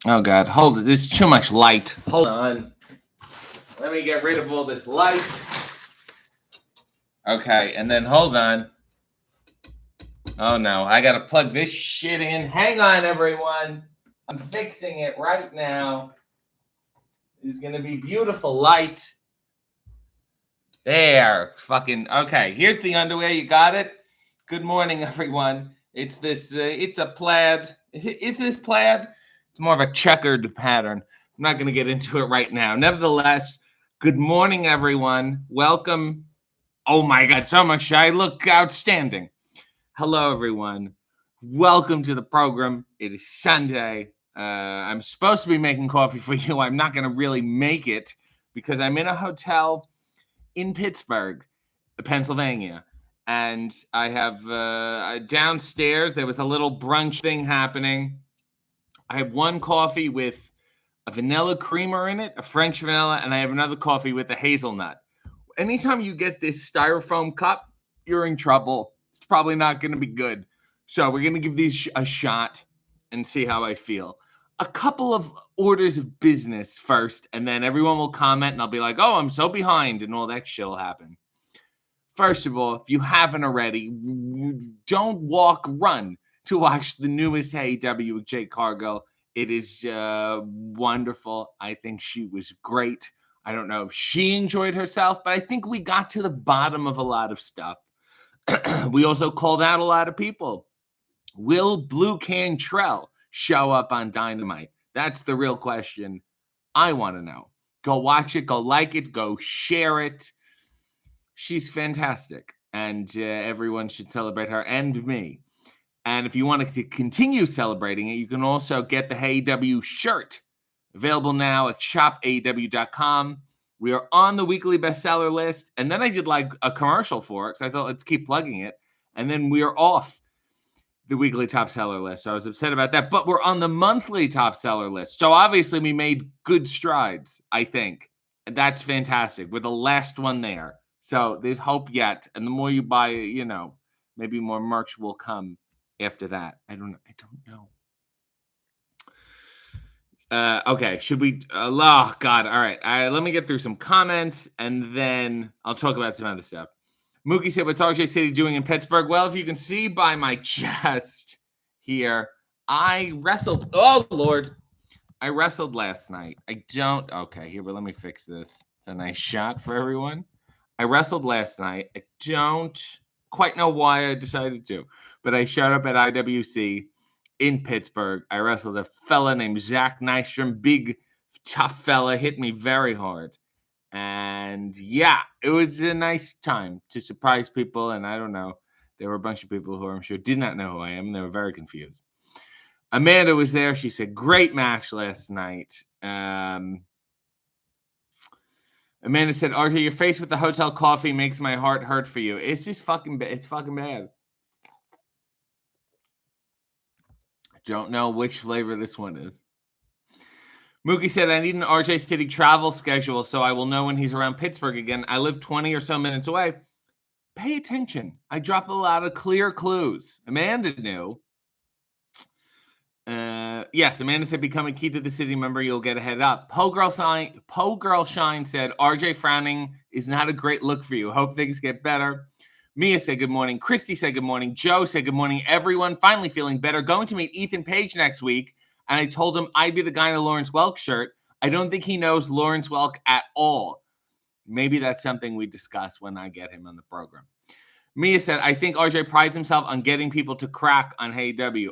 Oh, God. Hold it. There's too much light. Hold on. Let me get rid of all this light. Okay, and then hold on. Oh, no. I got to plug this shit in. Hang on, everyone. I'm fixing it right now. It's going to be beautiful light. There. Fucking. Okay, here's the underwear. You got it? Good morning, everyone. It's this. It's a plaid. Is this plaid? It's more of a checkered pattern. I'm not going to get into it right now. Nevertheless, good morning, everyone. Welcome. Oh my God, so much. I look outstanding. Hello, everyone. Welcome to the program. It is Sunday. I'm supposed to be making coffee for you. I'm not going to really make it because I'm in a hotel in Pittsburgh, Pennsylvania. And I have downstairs, there was a little brunch thing happening. I have one coffee with a vanilla creamer in it, a French vanilla, and I have another coffee with a hazelnut. Anytime you get this styrofoam cup, you're in trouble. It's probably not going to be good. So we're going to give these a shot and see how I feel. A couple of orders of business first, and then everyone will comment, and I'll be like, oh, I'm so behind, and all that shit will happen. First of all, if you haven't already, don't walk, run to watch the newest AEW with Jade Cargill. It is wonderful. I think she was great. I don't know if she enjoyed herself, but I think we got to the bottom of a lot of stuff. We also called out a lot of people. Will Blue Cantrell show up on Dynamite? That's the real question I want to know. Go watch it. Go like it. Go share it. She's fantastic, and everyone should celebrate her and me. And if you want to continue celebrating it, you can also get the AEW shirt, available now at shopaew.com. We are on the weekly bestseller list, and then I did like a commercial for it, so I thought let's keep plugging it, and then we are off the weekly top seller list. So I was upset about that, but we're on the monthly top seller list. So obviously we made good strides, I think. And that's fantastic. We're the last one there. So there's hope yet. And the more you buy, maybe more merch will come after that. I don't know. Okay, should we? Oh, God. All right. Let me get through some comments, and then I'll talk about some other stuff. Mookie said, what's RJ City doing in Pittsburgh? Well, if you can see by my chest here, I wrestled. Oh, Lord. I wrestled last night. Okay, here, but let me fix this. It's a nice shot for everyone. I wrestled last night. I don't quite know why I decided to, but I showed up at IWC in Pittsburgh. I wrestled a fella named Zach Nystrom, big, tough fella, hit me very hard. And yeah, it was a nice time to surprise people. And I don't know, there were a bunch of people who I'm sure did not know who I am. And they were very confused. Amanda was there. She said, great match last night. Amanda said, RJ, your face with the hotel coffee makes my heart hurt for you. It's just fucking bad. It's fucking bad. Don't know which flavor this one is. Mookie said, I need an RJ City travel schedule so I will know when he's around Pittsburgh again. I live 20 or so minutes away. Pay attention. I drop a lot of clear clues. Amanda knew. Yes, Amanda said, become a Key to the City member. You'll get a head up. Po Girl Shine said, RJ frowning is not a great look for you. Hope things get better. Mia said, good morning. Christy said, good morning. Joe said, good morning. Everyone finally feeling better. Going to meet Ethan Page next week. And I told him I'd be the guy in the Lawrence Welk shirt. I don't think he knows Lawrence Welk at all. Maybe that's something we discuss when I get him on the program. Mia said, I think RJ prides himself on getting people to crack on AEW.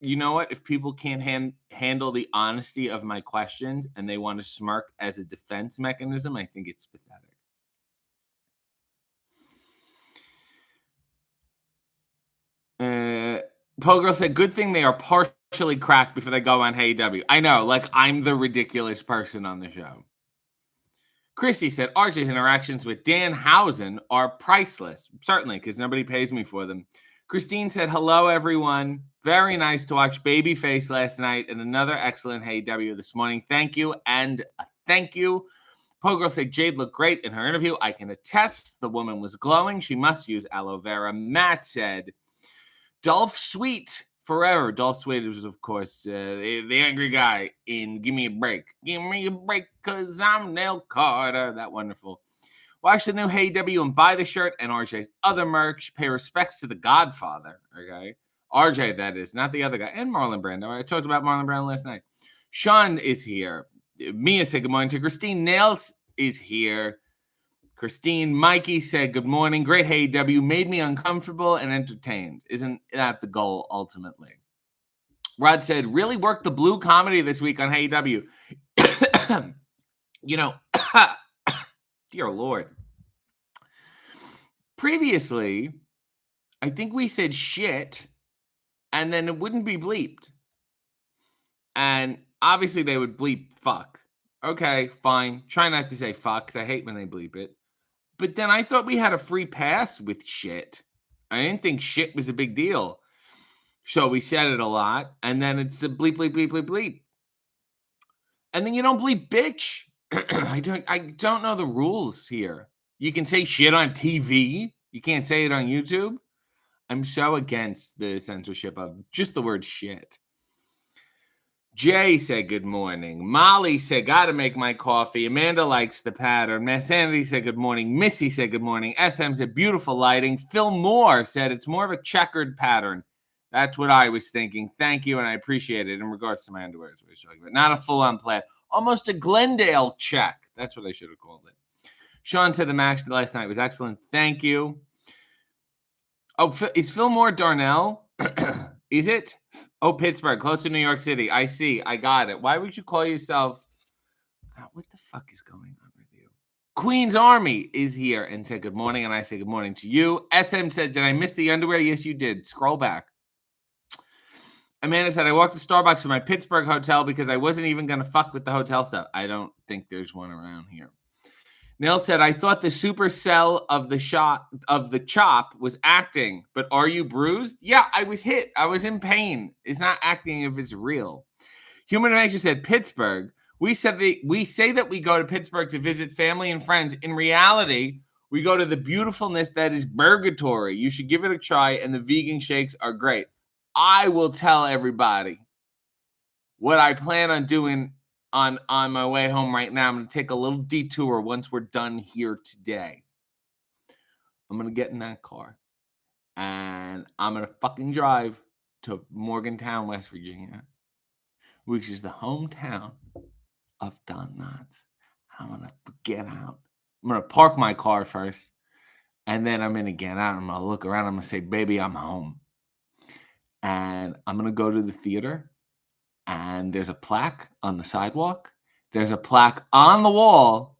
You know what? If people can't handle the honesty of my questions and they want to smirk as a defense mechanism, I think it's pathetic. Pogirl said, good thing they are partially cracked before they go on AEW. I know, like I'm the ridiculous person on the show. Chrissy said, RJ's interactions with Dan Housen are priceless. Certainly, because nobody pays me for them. Christine said, hello, everyone. Very nice to watch Babyface last night and another excellent AEW this morning. Thank you, and thank you. Pogirl said, Jade looked great in her interview. I can attest the woman was glowing. She must use aloe vera. Matt said, Dolph Sweet forever. Dolph Swade was, of course, the angry guy in Give Me a Break. Give me a break, because I'm Nell Carter. That wonderful. Watch the new AEW and buy the shirt and RJ's other merch. Pay respects to the Godfather. Okay. RJ, that is, not the other guy. And Marlon Brando. I talked about Marlon Brando last night. Sean is here. Mia said good morning to Christine. Nails is here. Christine, Mikey said good morning. Great AEW. Made me uncomfortable and entertained. Isn't that the goal ultimately? Rod said, really worked the blue comedy this week on AEW. You know, dear Lord. Previously, I think we said shit, and then it wouldn't be bleeped. And obviously they would bleep fuck. Okay, fine. Try not to say fuck, because I hate when they bleep it. But then I thought we had a free pass with shit. I didn't think shit was a big deal. So we said it a lot, and then it's a bleep, bleep, bleep, bleep, bleep. And then you don't bleep bitch. I don't know the rules here. You can say shit on TV. You can't say it on YouTube. I'm so against the censorship of just the word shit. Jay said good morning. Molly said, gotta make my coffee. Amanda likes the pattern. Miss Sandy said good morning. Missy said good morning. SM said beautiful lighting. Phil Moore said it's more of a checkered pattern. That's what I was thinking. Thank you, and I appreciate it in regards to my underwear. That's what I was talking about. Not a full-on plaid. Almost a Glendale check. That's what I should have called it. Sean said the match last night was excellent. Thank you. Oh, is Phil Moore Darnell? Is it? Oh, Pittsburgh, close to New York City. I see. I got it. Why would you call yourself? What the fuck is going on with you? Queen's Army is here and said good morning, and I say good morning to you. SM said, did I miss the underwear? Yes, you did. Scroll back. Amanda said, I walked to Starbucks from my Pittsburgh hotel because I wasn't even going to fuck with the hotel stuff. I don't think there's one around here. Neil said, I thought the supercell of the chop was acting, but are you bruised? Yeah, I was hit. I was in pain. It's not acting if it's real. Human Nature said, Pittsburgh. We say that we go to Pittsburgh to visit family and friends. In reality, we go to the beautifuln's that is Burgatory. You should give it a try, and the vegan shakes are great. I will tell everybody what I plan on doing on my way home right now. I'm going to take a little detour once we're done here today. I'm going to get in that car, and I'm going to fucking drive to Morgantown, West Virginia, which is the hometown of Don Knotts. I'm going to get out. I'm going to park my car first, and then I'm going to get out. I'm going to look around. I'm going to say, baby, I'm home. And I'm going to go to the theater, and there's a plaque on the sidewalk. There's a plaque on the wall,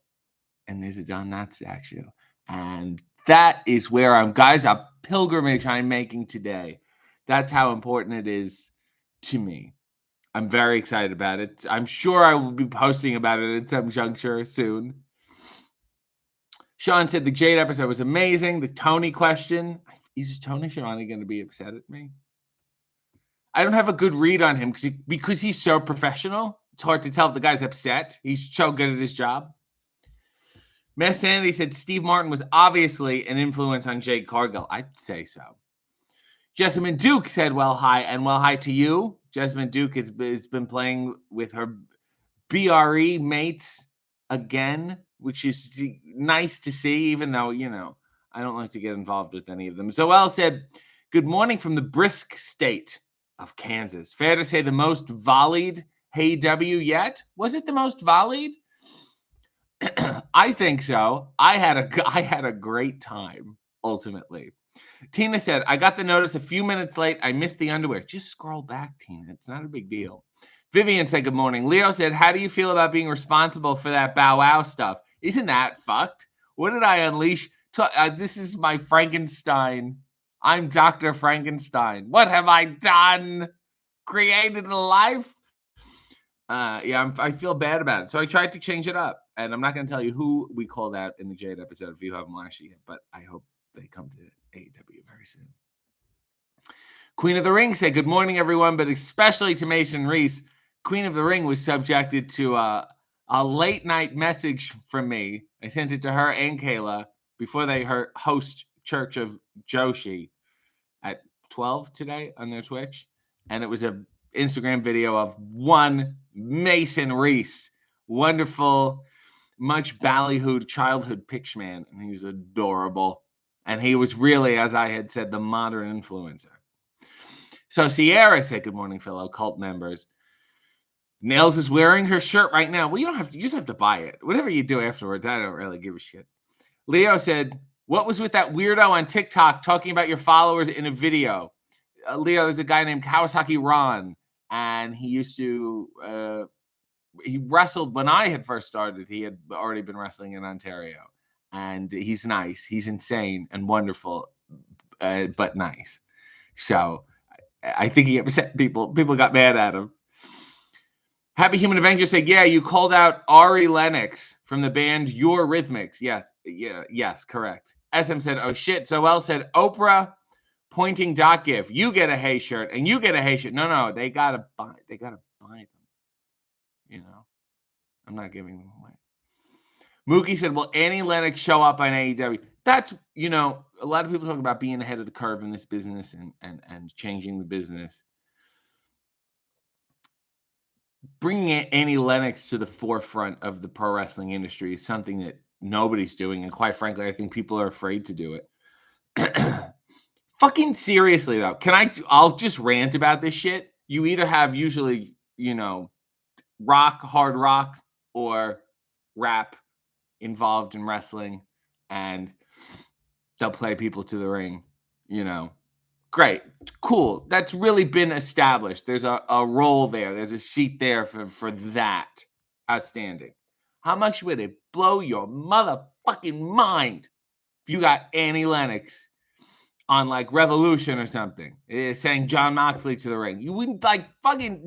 and there's a Don Knotts statue. And that is where I'm, guys, a pilgrimage I'm making today. That's how important it is to me. I'm very excited about it. I'm sure I will be posting about it at some juncture soon. Sean said the Jade episode was amazing. The Tony question. Is Tony Schiavone going to be upset at me? I don't have a good read on him because he's so professional. It's hard to tell if the guy's upset. He's so good at his job. Miss Sandy said Steve Martin was obviously an influence on Jade Cargill. I'd say so. Jessamine Duke said, well, hi, and well, hi to you. Jessamine Duke has been playing with her BRE mates again, which is nice to see, even though, you know, I don't like to get involved with any of them. Zoel said, good morning from the brisk state of Kansas. Fair to say the most volleyed AEW yet? Was it the most volleyed? I think so. I had a great time, ultimately. Tina said, I got the notice a few minutes late. I missed the underwear. Just scroll back, Tina. It's not a big deal. Vivian said, good morning. Leo said, how do you feel about being responsible for that Bow Wow stuff? Isn't that fucked? What did I unleash? This is my Frankenstein. I'm Dr. Frankenstein. What have I done? Created a life? I feel bad about it. So I tried to change it up. And I'm not going to tell you who we called out in the Jade episode if you haven't watched it yet. But I hope they come to AEW very soon. Queen of the Ring said, good morning, everyone, but especially to Mason Reese. Queen of the Ring was subjected to a late night message from me. I sent it to her and Kayla before they host Church of Joshi at 12 today on their Twitch. and it was a Instagram video of one Mason Reese, wonderful, much ballyhooed childhood pitchman, and he's adorable. And he was really, as I had said, the modern influencer. So Sierra said, "Good morning, fellow cult members. Nails is wearing her shirt right now." Well, you don't have to, you just have to buy it. Whatever you do afterwards, I don't really give a shit. Leo said, "What was with that weirdo on TikTok talking about your followers in a video?" Leo, there's a guy named Kawasaki Ron, and he used to, he wrestled when I had first started. He had already been wrestling in Ontario, and he's nice. He's insane and wonderful, but nice. So I think he upset people. People got mad at him. Happy Human Avenger said, "Yeah, you called out Ari Lennox from the band Eurythmics." Yes, correct. SM said, "Oh shit." Zoel said, "Oprah pointing dot gif. You get a Hey shirt and you get a Hey shirt." No, they gotta buy them. You know, I'm not giving them away. Mookie said, "Will Annie Lennox show up on AEW?" That's, a lot of people talk about being ahead of the curve in this business and changing the business. Bringing Annie Lennox to the forefront of the pro wrestling industry is something that nobody's doing. And quite frankly, I think people are afraid to do it. Fucking seriously, though, I'll just rant about this shit. You either have usually, rock, hard rock, or rap involved in wrestling, and they'll play people to the ring, Great. Cool. That's really been established. There's a role there. There's a seat there for that. Outstanding. How much would it blow your motherfucking mind if you got Annie Lennox on like Revolution or something, saying John Moxley to the ring? You wouldn't do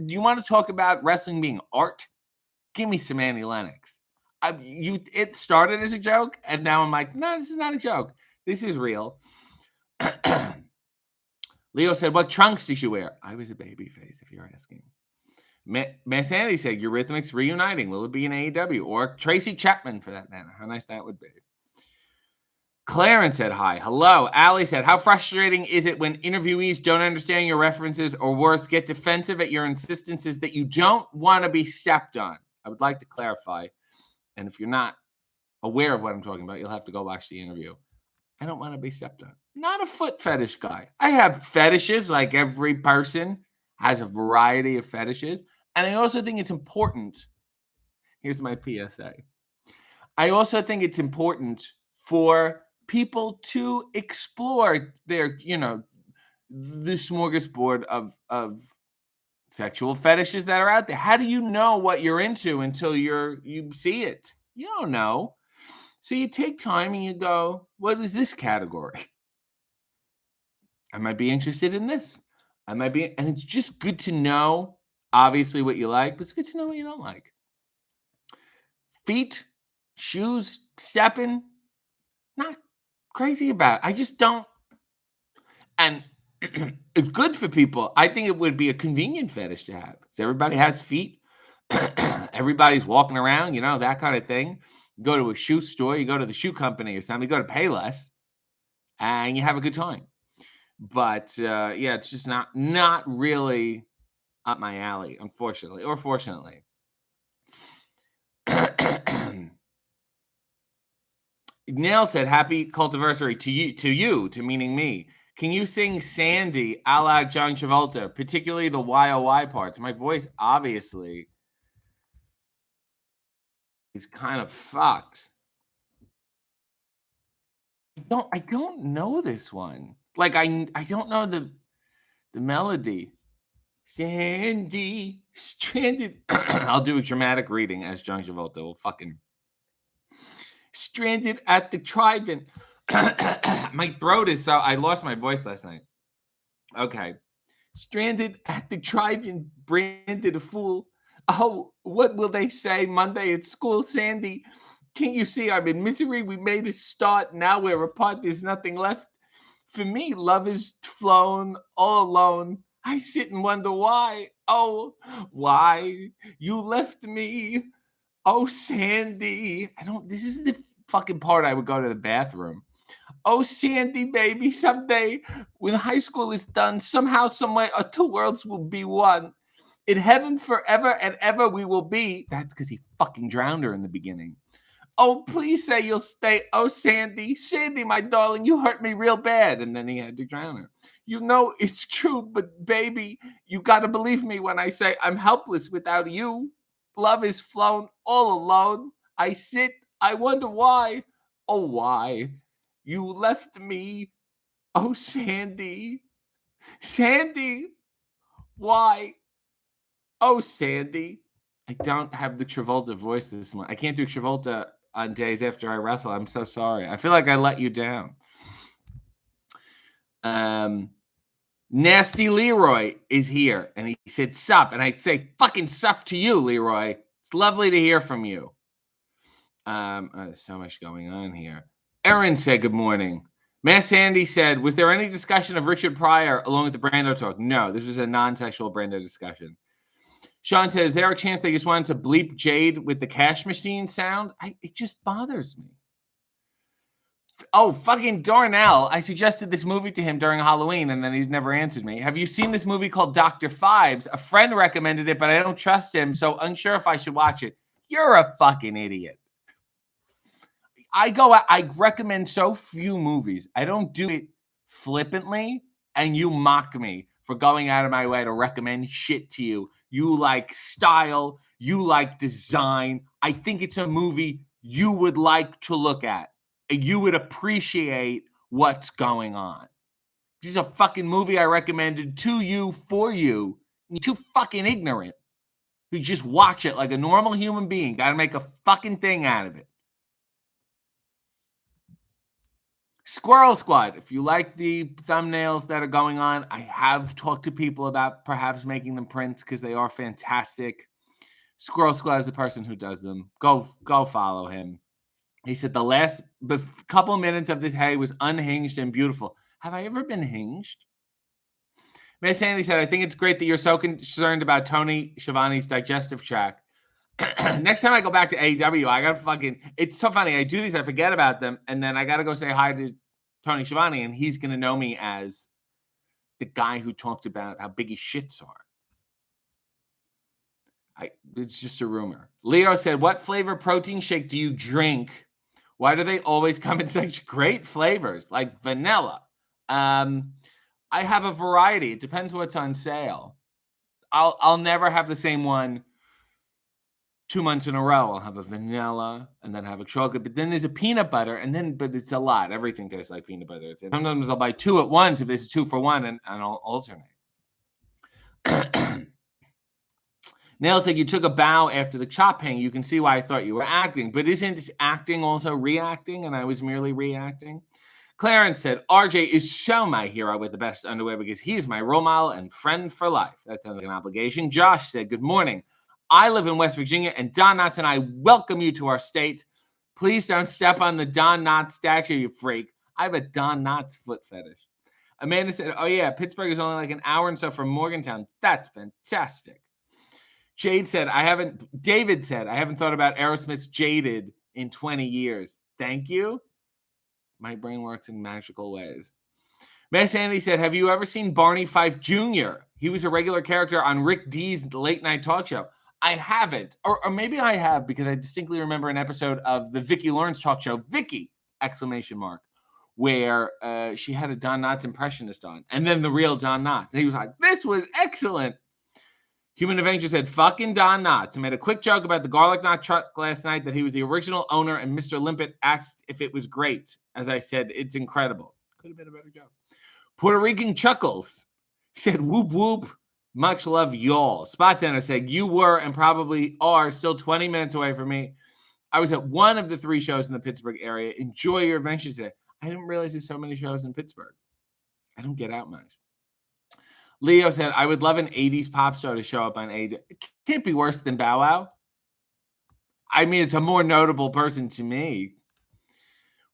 you want to talk about wrestling being art? Give me some Annie Lennox. It started as a joke, and now I'm like, no, this is not a joke. This is real. Leo said, "What trunks did you wear?" I was a baby face, if you're asking. Miss Andy said, "Eurythmics reuniting. Will it be in AEW?" Or Tracy Chapman, for that matter. How nice that would be. Clarence said, "Hi." Hello. Allie said, "How frustrating is it when interviewees don't understand your references, or worse, get defensive at your insistences that you don't want to be stepped on?" I would like to clarify. And if you're not aware of what I'm talking about, you'll have to go watch the interview. I don't want to be stepped on. Not a foot fetish guy. I have fetishes, like every person has a variety of fetishes. And I also think it's important. Here's my PSA. I also think it's important for people to explore their, the smorgasbord of sexual fetishes that are out there. How do you know what you're into until you see it? You don't know. So you take time and you go, what is this category? I might be interested in this. And it's just good to know, obviously, what you like, but it's good to know what you don't like. Feet, shoes, stepping, not crazy about it. I just don't. And it's good for people. I think it would be a convenient fetish to have, because everybody has feet. Everybody's walking around, that kind of thing. You go to a shoe store, you go to the shoe company or something, you go to Payless, and you have a good time. But it's just not really up my alley, unfortunately, or fortunately. Nail said, "Happy cultiversary to you, meaning me. Can you sing Sandy a la John Travolta, particularly the YOY parts?" My voice, obviously, is kind of fucked. I don't know this one. Like, I don't know the melody. Sandy stranded. I'll do a dramatic reading as John Travolta will fucking stranded at the drive-in. My throat is so. I lost my voice last night. Okay. Stranded at the drive-in, branded a fool. Oh, what will they say Monday at school, Sandy? Can't you see I'm in misery? We made a start. Now we're apart. There's nothing left. For me, love is flown all alone. I sit and wonder why. Oh, why you left me. Oh, Sandy. This is the fucking part I would go to the bathroom. Oh, Sandy, baby, someday when high school is done, somehow, someway, our two worlds will be one. In heaven forever and ever we will be. That's because he fucking drowned her in the beginning. Oh, please say you'll stay. Oh, Sandy, Sandy, my darling, you hurt me real bad. And then he had to drown her. You know it's true, but baby, you got to believe me when I say I'm helpless without you. Love is flown all alone. I sit, I wonder why. Oh, why? You left me. Oh, Sandy. Sandy. Why? Oh, Sandy. I don't have the Travolta voice this morning. I can't do Travolta on days after I wrestle. I'm so sorry. I feel like I let you down. Nasty Leroy is here, and he said sup, and I say fucking sup to you, Leroy. It's lovely to hear from you. There's so much going on here. Erin said good morning. Mass Sandy said, was there any discussion of Richard Pryor along with the Brando talk? No, this was a non-sexual Brando discussion. Sean says, is there a chance they just wanted to bleep Jade with the cash machine sound? It just bothers me. Oh, fucking Darnell. I suggested this movie to him during Halloween, and then he's never answered me. Have you seen this movie called Dr. Phibes? A friend recommended it, but I don't trust him, so unsure if I should watch it. You're a fucking idiot. I recommend so few movies. I don't do it flippantly, and you mock me for going out of my way to recommend shit to you. You like style. You like design. I think it's a movie you would like to look at. And you would appreciate what's going on. This is a fucking movie I recommended to you for you. You're too fucking ignorant. You just watch it like a normal human being. Got to make a fucking thing out of it. Squirrel Squad, if you like the thumbnails that are going on, I have talked to people about perhaps making them print because they are fantastic. Squirrel Squad is the person who does them. Go follow him. He said the last couple minutes of this hay was unhinged and beautiful. Have I ever been hinged? Miss Sandy said, I think it's great that you're so concerned about Tony Schiavone's digestive tract. Next time I go back to AEW, I got to fucking... It's so funny. I do these, I forget about them, and then I got to go say hi to Tony Schiavone, and he's going to know me as the guy who talked about how big his shits are. It's just a rumor. Leo said, what flavor protein shake do you drink? Why do they always come in such great flavors, like vanilla? I have a variety. It depends what's on sale. I'll never have the same one 2 months in a row. I'll have a vanilla and then have a chocolate, but then there's a peanut butter, but it's a lot. Everything tastes like peanut butter. Sometimes I'll buy two at once if there's a 2 for 1, and I'll alternate. Nail said you took a bow after the chop hang. You can see why I thought you were acting, but isn't acting also reacting? And I was merely reacting. Clarence said, RJ is so my hero with the best underwear because he's my role model and friend for life. That sounds like an obligation. Josh said, good morning. I live in West Virginia, and Don Knotts and I welcome you to our state. Please don't step on the Don Knotts statue, you freak. I have a Don Knotts foot fetish. Amanda said, oh yeah, Pittsburgh is only like an hour and so from Morgantown. That's fantastic. David said, I haven't thought about Aerosmith's Jaded in 20 years. Thank you. My brain works in magical ways. Miss Andy said, have you ever seen Barney Fife Jr.? He was a regular character on Rick D's late night talk show. I haven't, or maybe I have, because I distinctly remember an episode of the Vicki Lawrence talk show, Vicki, ! Where she had a Don Knotts impressionist on, and then the real Don Knotts. And he was like, this was excellent. Human Avenger said, fucking Don Knotts. I made a quick joke about the garlic knot truck last night that he was the original owner, and Mr. Limpet asked if it was great. As I said, it's incredible. Could have been a better joke. Puerto Rican Chuckles said, whoop, whoop. Much love, y'all. Spot Center said, you were and probably are still 20 minutes away from me. I was at one of the 3 shows in the Pittsburgh area. Enjoy your adventure today. I didn't realize there's so many shows in Pittsburgh. I don't get out much. Leo said, I would love an 80s pop star to show up on AJ. It can't be worse than Bow Wow. I mean, it's a more notable person to me.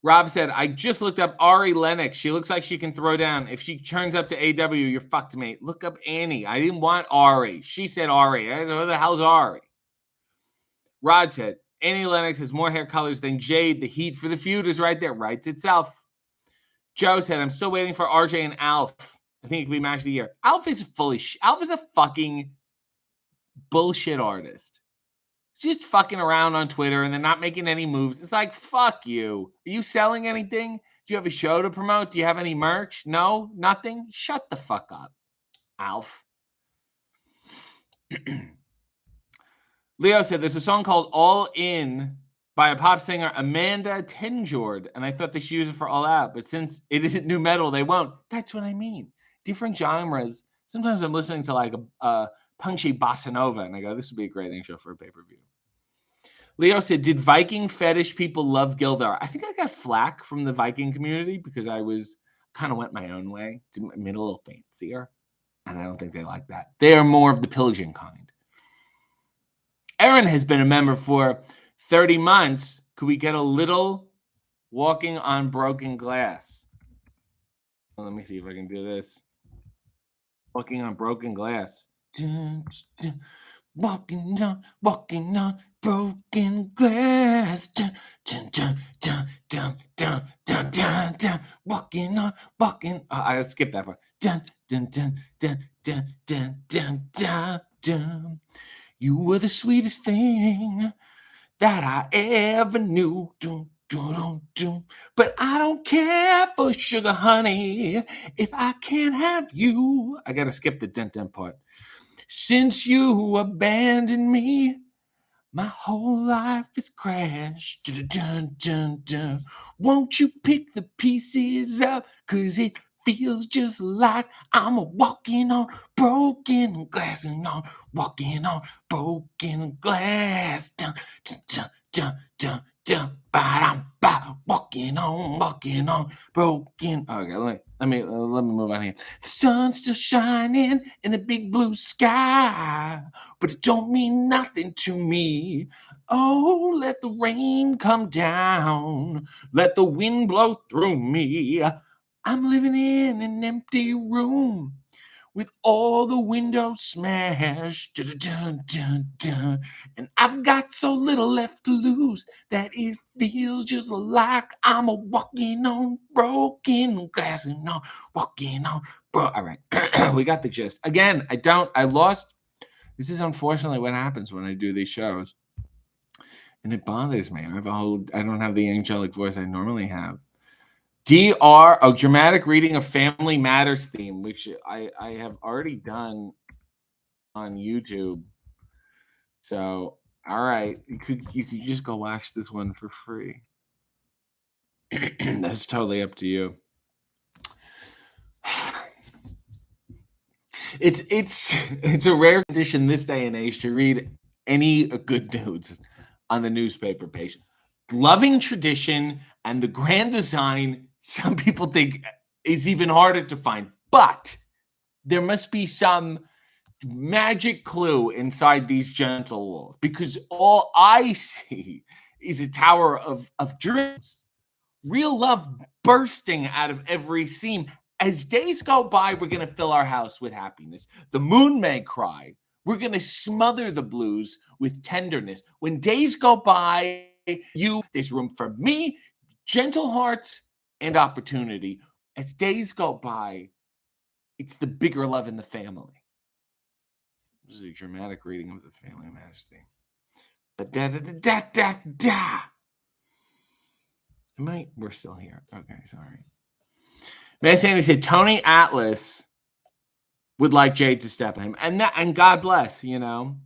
Rob said, I just looked up Ari Lennox. She looks like she can throw down. If she turns up to AW, you're fucked, mate. Look up Annie. I didn't want Ari. She said Ari. Who the hell's Ari? Rod said, Annie Lennox has more hair colors than Jade. The heat for the feud is right there. Writes itself. Joe said, I'm still waiting for RJ and Alf. I think it could be match of the year. Alf is Alf is a fucking bullshit artist. Just fucking around on Twitter and they're not making any moves. It's like, fuck you. Are you selling anything? Do you have a show to promote? Do you have any merch? No, nothing. Shut the fuck up, Alf. Leo said there's a song called All In by a pop singer, Amanda Tenjord, and I thought they should use it for All Out, but since it isn't new metal, they won't. That's what I mean. Different genres. Sometimes I'm listening to like a punchy bossa nova, and I go, this would be a great intro for a pay-per-view. Leo said, did Viking fetish people love Gildar? I think I got flack from the Viking community because I was kind of went my own way, made it a little fancier, and I don't think they like that. They are more of the pillaging kind. Aaron has been a member for 30 months. Could we get a little walking on broken glass? Well, let me see if I can do this. Walking on broken glass. Walking on broken glass. Walking. I skipped that part. You were the sweetest thing that I ever knew. But I don't care for sugar, honey, if I can't have you. I got to skip the dun part. Since you abandoned me, my whole life is crashed. Won't you pick the pieces up? 'Cause it feels just like I'm walking on broken glass and on walking on broken glass. Walking on broken. Okay, let me move on here. The sun's still shining in the big blue sky, but it don't mean nothing to me. Oh, let the rain come down, let the wind blow through me. I'm living in an empty room with all the windows smashed. And I've got so little left to lose that it feels just like I'm walking on broken glass and on walking on all right. We got the gist. Again, I lost. This is unfortunately what happens when I do these shows. And it bothers me. I don't have the angelic voice I normally have. Dramatic reading of Family Matters theme, which I have already done on YouTube. So, all right, you could just go watch this one for free. That's totally up to you. It's a rare condition this day and age to read any good news on the newspaper page. Loving tradition and the grand design, some people think is even harder to find, but there must be some magic clue inside these gentle walls, because all I see is a tower of dreams, real love bursting out of every seam. As days go by, we're going to fill our house with happiness. The moon may cry. We're going to smother the blues with tenderness. When days go by, there's room for me, gentle hearts, and opportunity. As days go by, it's the bigger love in the family. This is a dramatic reading of the Family Matters thing. We're still here. Okay, sorry. Matt Sandy said Tony Atlas would like Jade to step on him. And God bless, you know.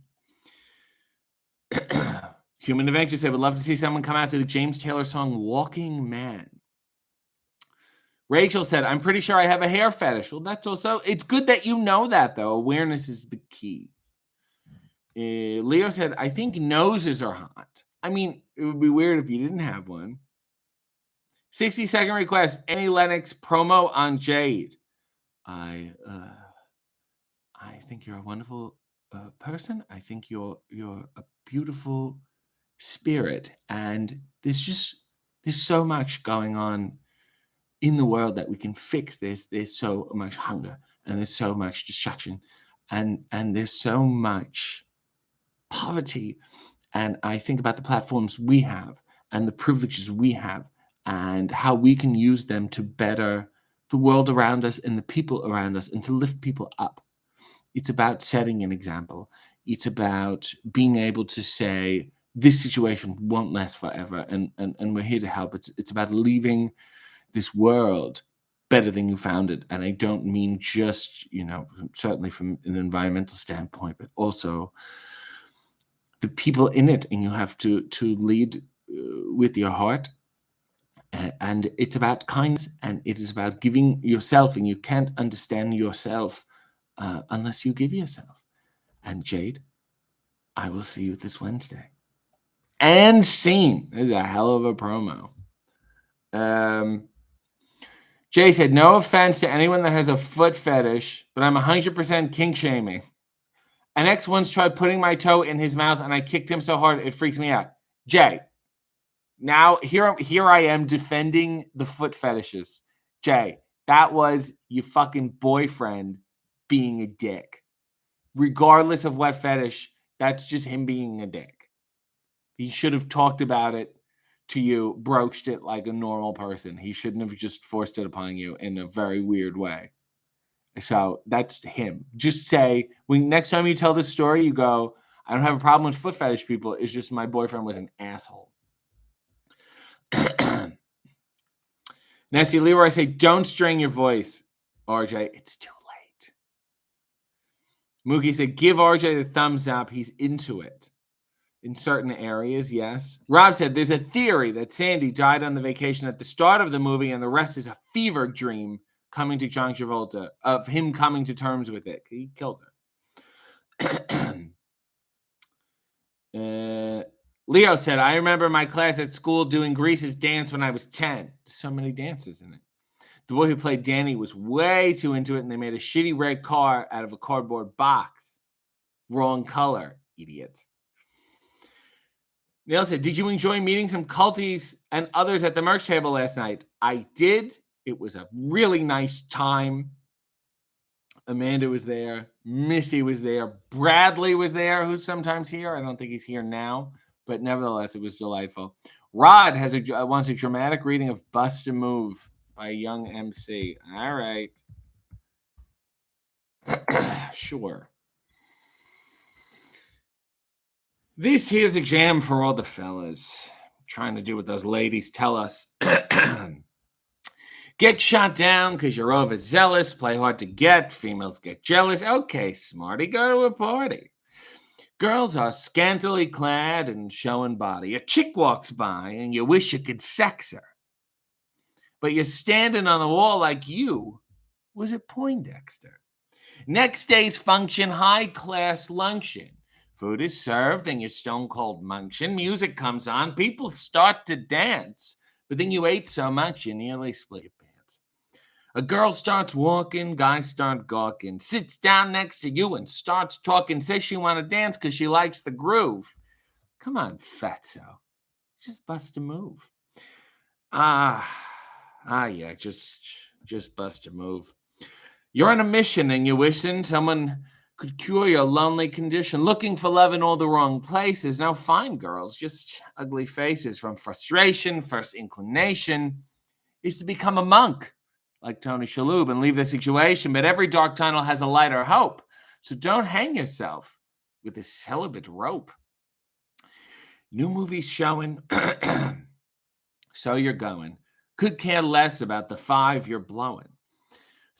Human Adventure said, would love to see someone come out to the James Taylor song Walking Man. Rachel said, I'm pretty sure I have a hair fetish. Well, that's also, it's good that you know that, though. Awareness is the key. Leo said, I think noses are hot. I mean, it would be weird if you didn't have one. 60-second request, Annie Lennox promo on Jade. I think you're a wonderful person. I think you're a beautiful spirit. And there's so much going on in the world that we can fix. There's so much hunger, and there's so much destruction, and there's so much poverty. And I think about the platforms we have and the privileges we have and how we can use them to better the world around us and the people around us and to lift people up. It's about setting an example. It's about being able to say, this situation won't last forever, and we're here to help. It's about leaving this world better than you found it. And I don't mean just, certainly from an environmental standpoint, but also the people in it. And you have to lead with your heart. And it's about kindness, and it is about giving yourself, and you can't understand yourself unless you give yourself. And Jade, I will see you this Wednesday. And scene. This is a hell of a promo. Jay said, no offense to anyone that has a foot fetish, but I'm 100% kink shaming. An ex once tried putting my toe in his mouth, and I kicked him so hard it freaks me out. Jay, now here I am defending the foot fetishes. Jay, that was your fucking boyfriend being a dick. Regardless of what fetish, that's just him being a dick. He should have talked about it to you, broached it like a normal person. He shouldn't have just forced it upon you in a very weird way. So that's him. Just say, when next time you tell this story, you go, I don't have a problem with foot fetish people. It's just my boyfriend was an asshole. Nancy Leroy say, don't strain your voice, RJ. It's too late. Mookie said, give RJ the thumbs up. He's into it. In certain areas, yes. Rob said, there's a theory that Sandy died on the vacation at the start of the movie, and the rest is a fever dream coming to John Travolta, of him coming to terms with it. He killed her. Leo said, I remember my class at school doing Grease's dance when I was 10. So many dances in it. The boy who played Danny was way too into it, and they made a shitty red car out of a cardboard box. Wrong color, idiot. Neil said, did you enjoy meeting some culties and others at the merch table last night? I did. It was a really nice time. Amanda was there. Missy was there. Bradley was there, who's sometimes here. I don't think he's here now, but nevertheless, it was delightful. Rod wants a dramatic reading of Bust a Move by Young MC. All right. Sure. This here's a jam for all the fellas. Trying to do what those ladies tell us. Get shot down because you're overzealous. Play hard to get. Females get jealous. Okay, smarty, go to a party. Girls are scantily clad and showing body. A chick walks by and you wish you could sex her. But you're standing on the wall like you was at Poindexter. Next day's function, high-class luncheon. Food is served and you're stone-cold munching. Music comes on. People start to dance. But then you ate so much you nearly split your pants. A girl starts walking. Guys start gawking. Sits down next to you and starts talking. Says she want to dance because she likes the groove. Come on, fatso. Just bust a move. Yeah, just bust a move. You're on a mission and you're wishing someone could cure your lonely condition, looking for love in all the wrong places. No, fine girls, just ugly faces. From frustration, first inclination is to become a monk like Tony Shalhoub and leave the situation. But every dark tunnel has a light or hope. So don't hang yourself with this celibate rope. New movies showing. So you're going. Could care less about the 5 you're blowing.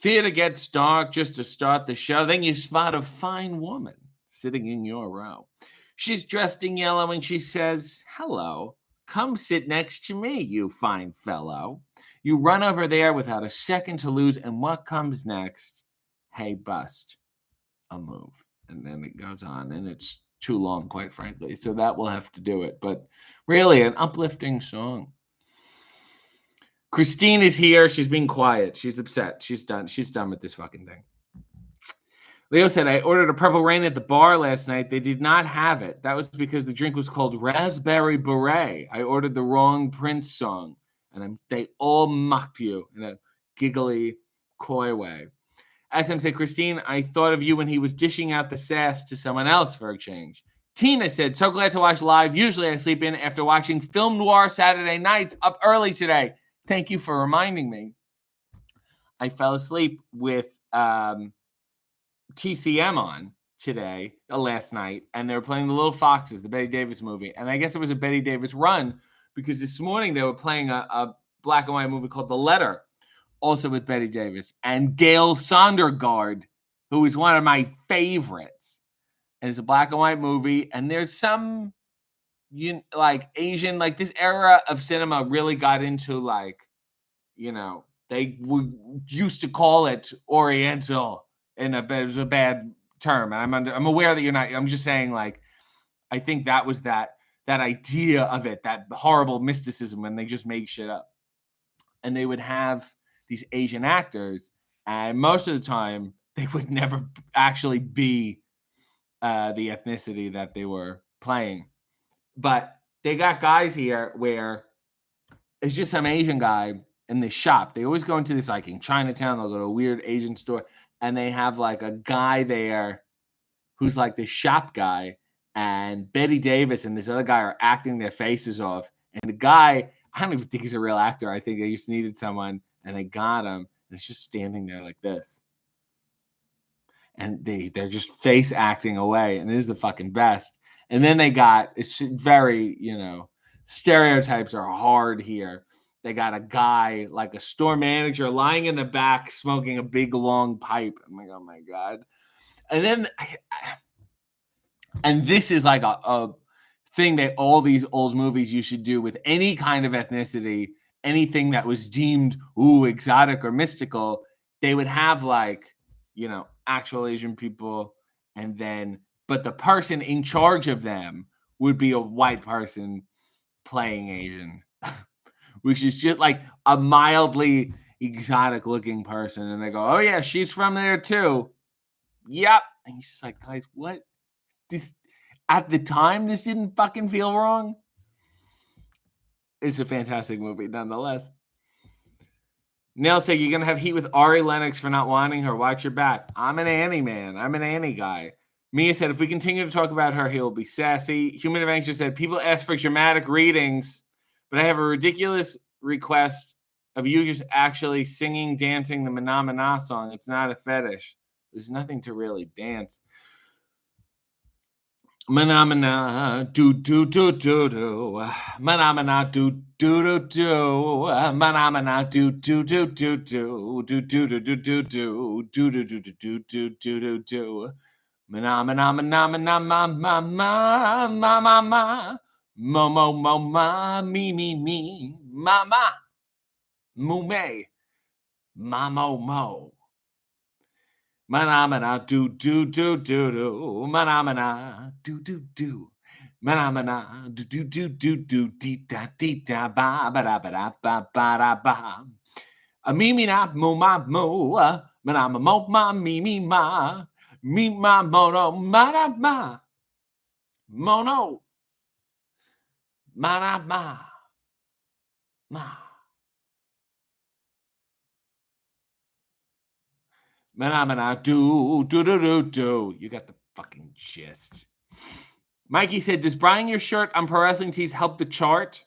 Theater gets dark just to start the show. Then you spot a fine woman sitting in your row. She's dressed in yellow and she says, hello, come sit next to me, you fine fellow. You run over there without a second to lose. And what comes next? Hey, bust a move. And then it goes on and it's too long, quite frankly. So that will have to do it. But really an uplifting song. Christine is here. She's being quiet. She's upset. She's done. She's done with this fucking thing. Leo said, I ordered a Purple Rain at the bar last night. They did not have it. That was because the drink was called Raspberry Beret. I ordered the wrong Prince song. And they all mocked you in a giggly, coy way. SM said, Christine, I thought of you when he was dishing out the sass to someone else for a change. Tina said, so glad to watch live. Usually I sleep in after watching Film Noir Saturday nights, up early today. Thank you for reminding me. I fell asleep with TCM on today, last night, and they were playing The Little Foxes, the Betty Davis movie. And I guess it was a Betty Davis run because this morning they were playing a black and white movie called The Letter, also with Betty Davis, and Gail Sondergaard, who is one of my favorites. And it's a black and white movie, and there's some like Asian, like this era of cinema really got into like, they used to call it Oriental, and it was a bad term. And I'm aware that you're not. I'm just saying, like, I think that was that idea of it, that horrible mysticism when they just make shit up. And they would have these Asian actors, and most of the time they would never actually be the ethnicity that they were playing. But they got guys here where it's just some Asian guy in the shop. They always go into this, like in Chinatown, they'll go to a weird Asian store, and they have like a guy there who's like the shop guy, and Betty Davis and this other guy are acting their faces off. And the guy, I don't even think he's a real actor. I think they just needed someone, and they got him, and it's just standing there like this. And they're just face acting away, and it is the fucking best. And then they got, it's very, stereotypes are hard here. They got a guy, like a store manager, lying in the back smoking a big long pipe. I'm like, oh my God. And then, and this is like a thing that all these old movies you should do with any kind of ethnicity, anything that was deemed, exotic or mystical, they would have like, actual Asian people, and then, but the person in charge of them would be a white person playing Asian, which is just like a mildly exotic looking person. And they go, oh yeah, she's from there too. Yep. And he's just like, guys, what? This, at the time, this didn't fucking feel wrong. It's a fantastic movie nonetheless. Neil said, you're going to have heat with Ari Lennox for not wanting her. Watch your back. I'm an Annie man. I'm an Annie guy. Mia said, if we continue to talk about her, he will be sassy. Human Adventure said, people ask for dramatic readings, but I have a ridiculous request of you just actually singing, dancing the Mana Mana song. It's not a fetish. There's nothing to really dance. Mana Mana, do do do do do. Mana Mana, do do do do. Mana Mana, do do do do do. Do do do do do do. Do do do do do do do do do. Mana Mana Mana Mana Ma Ma Ma Ma Ma Ma. Mo mo mo ma me me me. Mama. Mume. Ma mo mo. Mana Mana, do do do do do. Mana Mana, do do do. Mana Mana, do do do do do. Dee da ba ba da ba da ba ba da ba. A me me na mo ma mo. Mana ma mo ma me me ma. Me ma mo no ma da ma. Mono. Ma da ma. Ma. Mana do do do do do. You got the fucking gist. Mikey said, does buying your shirt on Pro Wrestling Tees help the chart?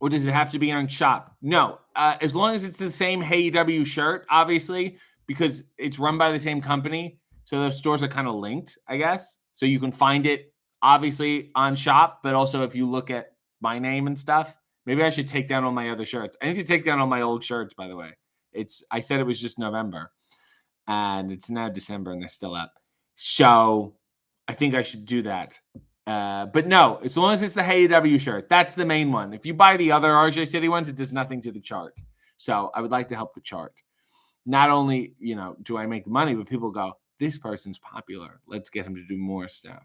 Or does it have to be on shop? No. As long as it's the same HeyW shirt, obviously, because it's run by the same company. So those stores are kind of linked, I guess. So you can find it, obviously, on shop. But also, if you look at my name and stuff, maybe I should take down all my other shirts. I need to take down all my old shirts, by the way. I said it was just November. And it's now December, and they're still up. So I think I should do that. But no, as long as it's the HeyW shirt, that's the main one. If you buy the other RJ City ones, it does nothing to the chart. So I would like to help the chart. Not only, do I make money, but people go, this person's popular. Let's get him to do more stuff.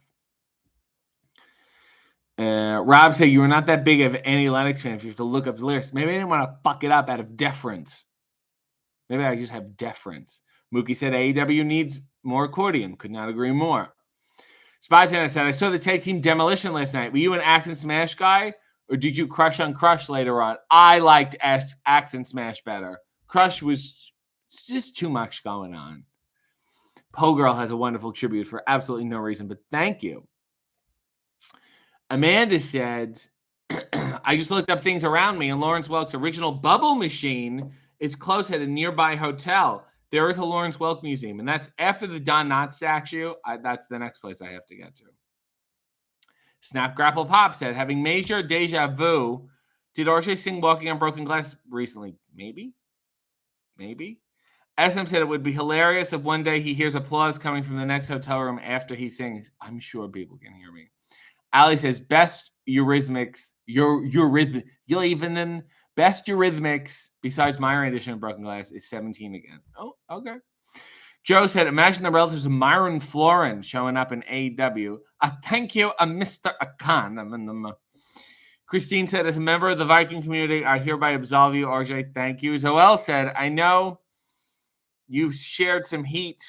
Rob said, you were not that big of Annie Lennox fan if you have to look up the lyrics. Maybe I didn't want to fuck it up out of deference. Maybe I just have deference. Mookie said AEW needs more accordion. Could not agree more. Spy Tennis said, I saw the tag team Demolition last night. Were you an Axe and Smash guy, or did you crush on Crush later on? I liked Axe and Smash better. Crush was just too much going on. Poe Girl has a wonderful tribute for absolutely no reason, but thank you. Amanda said, I just looked up things around me, and Lawrence Welk's original bubble machine is close at a nearby hotel. There is a Lawrence Welk museum, and that's after the Don Knotts statue. That's the next place I have to get to. Snap Grapple Pop said, having major deja vu, did RJ sing Walking on Broken Glass recently? Maybe. SM said it would be hilarious if one day he hears applause coming from the next hotel room after he sings. I'm sure people can hear me. Ali says, best Eurythmics, best Eurythmics besides my rendition of Broken Glass is 17 again. Oh, okay. Joe said, imagine the relatives of Myron Florin showing up in AEW. Thank you, Mr. Akan. Christine said, as a member of the Viking community, I hereby absolve you, RJ. Thank you. Zoel said, I know you've shared some heat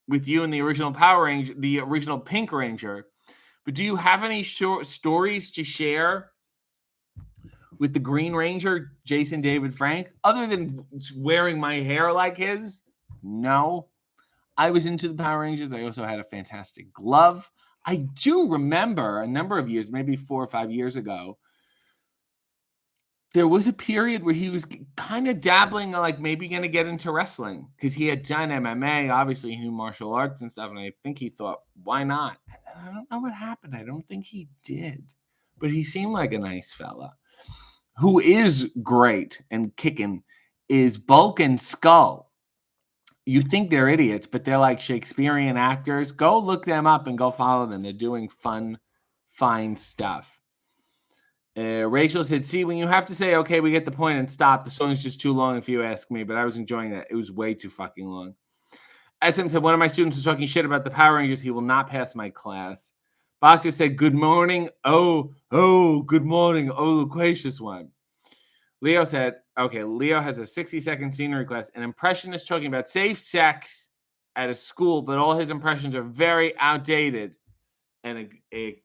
with you and the original Power Ranger, the original Pink Ranger, but do you have any short stories to share with the Green Ranger, Jason David Frank, other than wearing my hair like his? No. I was into the Power Rangers. I also had a fantastic glove. I do remember a number of years, maybe 4 or 5 years ago, there was a period where he was kind of dabbling, like maybe going to get into wrestling because he had done MMA. Obviously, he knew martial arts and stuff. And I think he thought, why not? And I don't know what happened. I don't think he did. But he seemed like a nice fella. Who is great and kicking is Bulk and Skull. You think they're idiots, but they're like Shakespearean actors. Go look them up and go follow them. They're doing fun, fine stuff. Rachel said, see, when you have to say, okay, we get the point and stop, the song is just too long if you ask me, but I was enjoying that. It was way too fucking long. SM said, one of my students was talking shit about the Power Rangers. He will not pass my class. Boxer said, good morning. Oh, good morning. Oh, loquacious one. Leo said, okay, Leo has a 60-second scene request. An impressionist talking about safe sex at a school, but all his impressions are very outdated, and it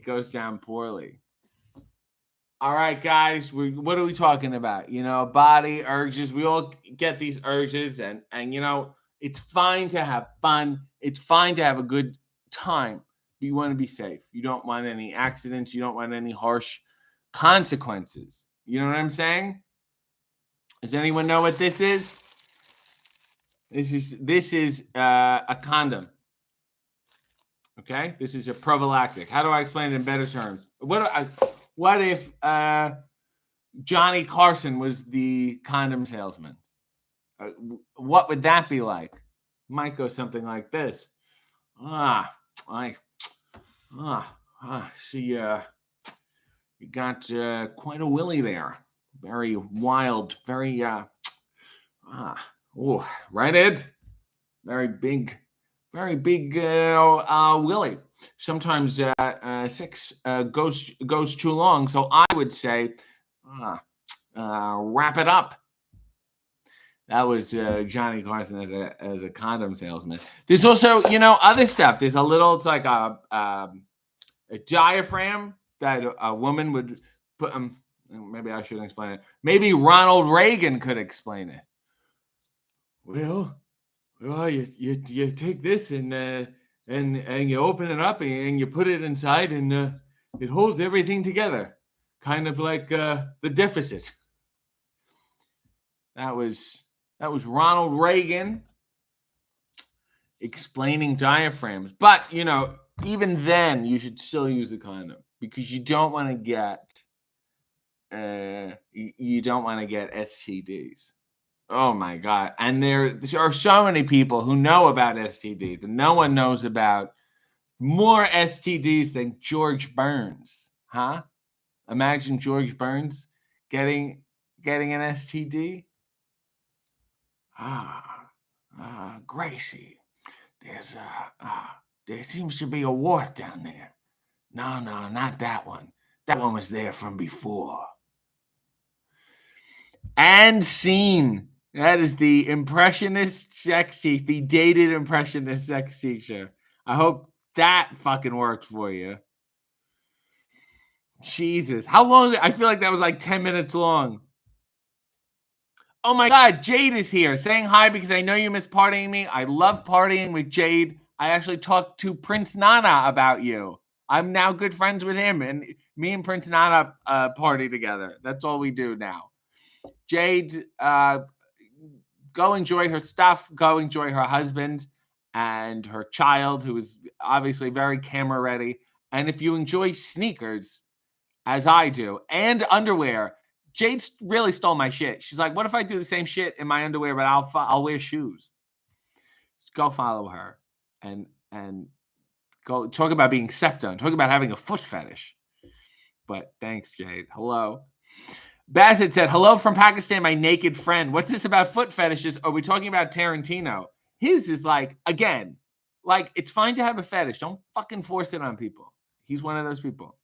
goes down poorly. All right, guys, what are we talking about? You know, body urges. We all get these urges, and you know, it's fine to have fun. It's fine to have a good time. But you want to be safe. You don't want any accidents. You don't want any harsh consequences. You know what I'm saying? Does anyone know what this is? This is a condom. Okay, this is a prophylactic. How do I explain it in better terms? What if Johnny Carson was the condom salesman? What would that be like? Might go something like this. See, you got quite a willy there. Very wild, very, right, Ed? Very big willy. Sometimes sex goes too long, so I would say wrap it up. That was Johnny Carson as a condom salesman. There's also, you know, other stuff. There's a little, it's like a diaphragm that a woman would put. Maybe I shouldn't explain it. Maybe Ronald Reagan could explain it. Well, you take this and you open it up and you put it inside and it holds everything together, kind of like the deficit. That was Ronald Reagan explaining diaphragms. But you know, even then, you should still use a condom because you don't want to get STDs. Oh my God. And there are so many people who know about STDs, and no one knows about more STDs than George Burns. Huh? Imagine George Burns getting an STD. Gracie, there seems to be a wart down there. No, not that one. That one was there from before. And scene. That is the impressionist sex teacher, the dated impressionist sex teacher. I hope that fucking worked for you. Jesus. How long? I feel like that was like 10 minutes long. Oh my God, Jade is here saying hi because I know you miss partying me. I love partying with Jade. I actually talked to Prince Nana about you. I'm now good friends with him, and me and Prince Nana party together. That's all we do now. Jade, go enjoy her stuff. Go enjoy her husband and her child, who is obviously very camera ready. And if you enjoy sneakers, as I do, and underwear, Jade really stole my shit. She's like, "What if I do the same shit in my underwear, but I'll wear shoes?" Just go follow her, and go talk about being stepped on. Talk about having a foot fetish. But thanks, Jade. Hello. Bassett said, "Hello from Pakistan, my naked friend. What's this about foot fetishes? Are we talking about Tarantino?" His is like, again, like, it's fine to have a fetish. Don't fucking force it on people. He's one of those people.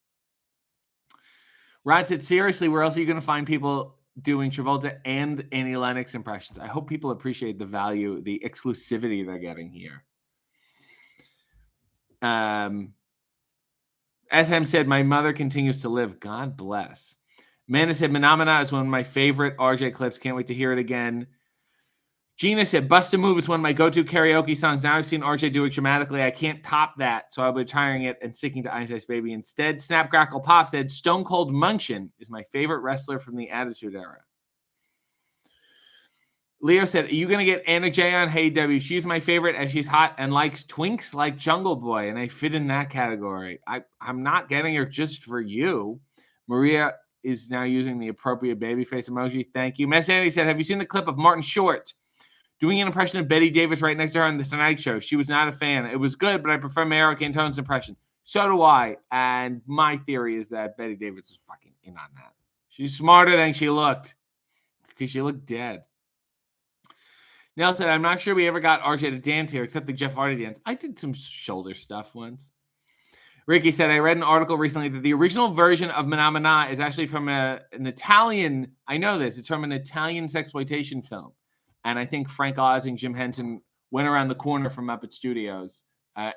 Rod said, "Seriously, where else are you going to find people doing Travolta and Annie Lennox impressions?" I hope people appreciate the value, the exclusivity they're getting here. SM said, "My mother continues to live. God bless." Amanda said, "Menomina is one of my favorite RJ clips. Can't wait to hear it again." Gina said, "Bust a Move is one of my go-to karaoke songs. Now I've seen RJ do it dramatically. I can't top that, so I'll be retiring it and sticking to Ice Ice Baby instead." Snap Crackle Pop said, "Stone Cold Munchin is my favorite wrestler from the Attitude Era." Leo said, "Are you going to get Anna J on Hey W? She's my favorite, and she's hot and likes twinks like Jungle Boy, and I fit in that category. I'm not getting her just for you." Maria is now using the appropriate baby face emoji. Thank you. Miss Andy said, "Have you seen the clip of Martin Short doing an impression of Betty Davis right next to her on The Tonight Show? She was not a fan. It was good, but I prefer Mario Cantone's impression." So do I. And my theory is that Betty Davis was fucking in on that. She's smarter than she looked because she looked dead. Nell said, "I'm not sure we ever got RJ to dance here except the Jeff Hardy dance. I did some shoulder stuff once." Ricky said, "I read an article recently that the original version of Menomina is actually from an Italian, I know this, it's from an Italian sexploitation film. And I think Frank Oz and Jim Henson went around the corner from Muppet Studios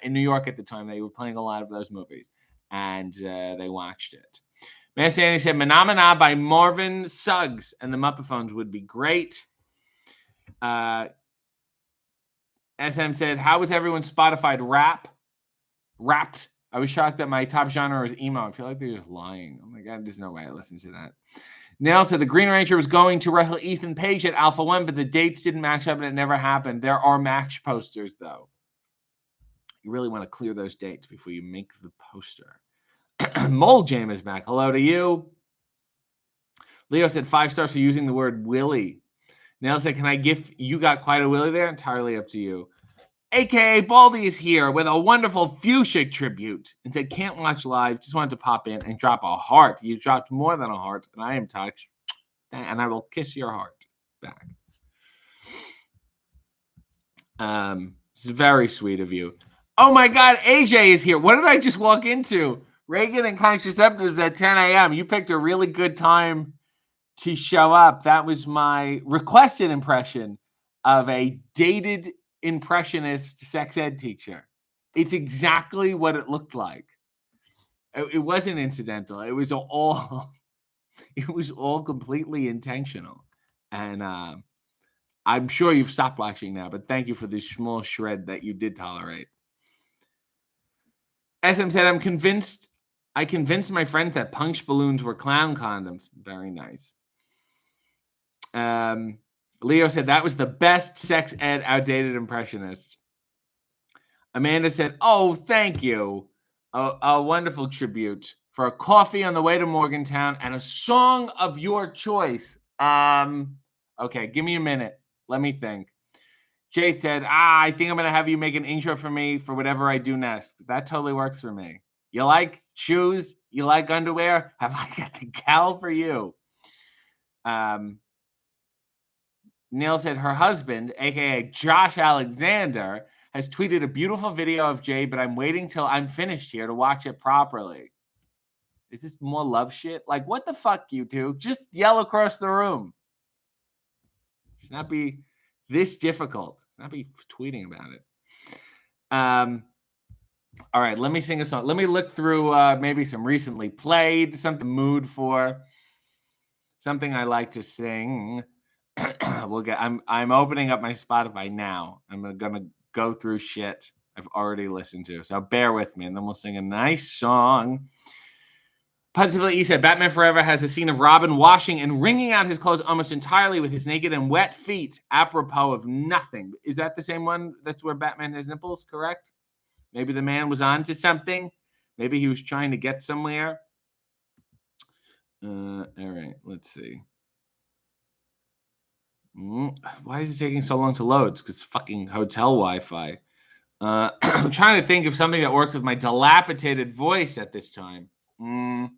in New York at the time. They were playing a lot of those movies. And they watched it." Miss Annie said, "Menomina by Marvin Suggs and the Muppaphones would be great." SM said, "How was everyone's Spotify wrapped? I was shocked that my top genre was emo. I feel like they're just lying. Oh my God, there's no way I listened to that." Nail said, "The Green Ranger was going to wrestle Ethan Page at Alpha One, but the dates didn't match up and it never happened. There are match posters, though." You really want to clear those dates before you make the poster. Mole Jam is back. Hello to you. Leo said, 5 stars for using the word Willie. Nail said, "Can I give you got quite a Willie there?" Entirely up to you. AKA Baldy is here with a wonderful Fuchsia tribute and said, "Can't watch live. Just wanted to pop in and drop a heart." You dropped more than a heart, and I am touched. And I will kiss your heart back. This is very sweet of you. Oh my God, AJ is here. What did I just walk into? Reagan and Contraceptives at 10 a.m. You picked a really good time to show up. That was my requested impression of a dated impressionist sex ed teacher. It's exactly what it looked like. It wasn't incidental. It was all completely intentional. And I'm sure you've stopped watching now, but thank you for this small shred that you did tolerate. SM said, I convinced my friends that punch balloons were clown condoms. Very nice. Leo said, "That was the best sex ed outdated impressionist." Amanda said, "Oh, thank you. A wonderful tribute for a coffee on the way to Morgantown and a song of your choice." Okay, give me a minute. Let me think. Jade said, "I think I'm going to have you make an intro for me for whatever I do next." That totally works for me. You like shoes? You like underwear? Have I got the gal for you? Neil said her husband, aka Josh Alexander, has tweeted a beautiful video of Jade, but I'm waiting till I'm finished here to watch it properly. Is this more love shit? Like, what the fuck, you two? Just yell across the room. Should not be this difficult. Should not be tweeting about it. All right, let me sing a song. Let me look through maybe some recently played, something mood for, something I like to sing. I'm opening up my Spotify now. I'm gonna go through shit. I've already listened to. So bear with me, and then we'll sing a nice song. Positively, he said, Batman Forever has a scene of Robin washing and wringing out his clothes almost entirely with his naked and wet feet, apropos of nothing. Is that the same one? That's where Batman has nipples, correct? Maybe the man was on to something. Maybe he was trying to get somewhere. All right, let's see. Why is it taking so long to load? It's because fucking hotel Wi-Fi. I'm trying to think of something that works with my dilapidated voice at this time. Let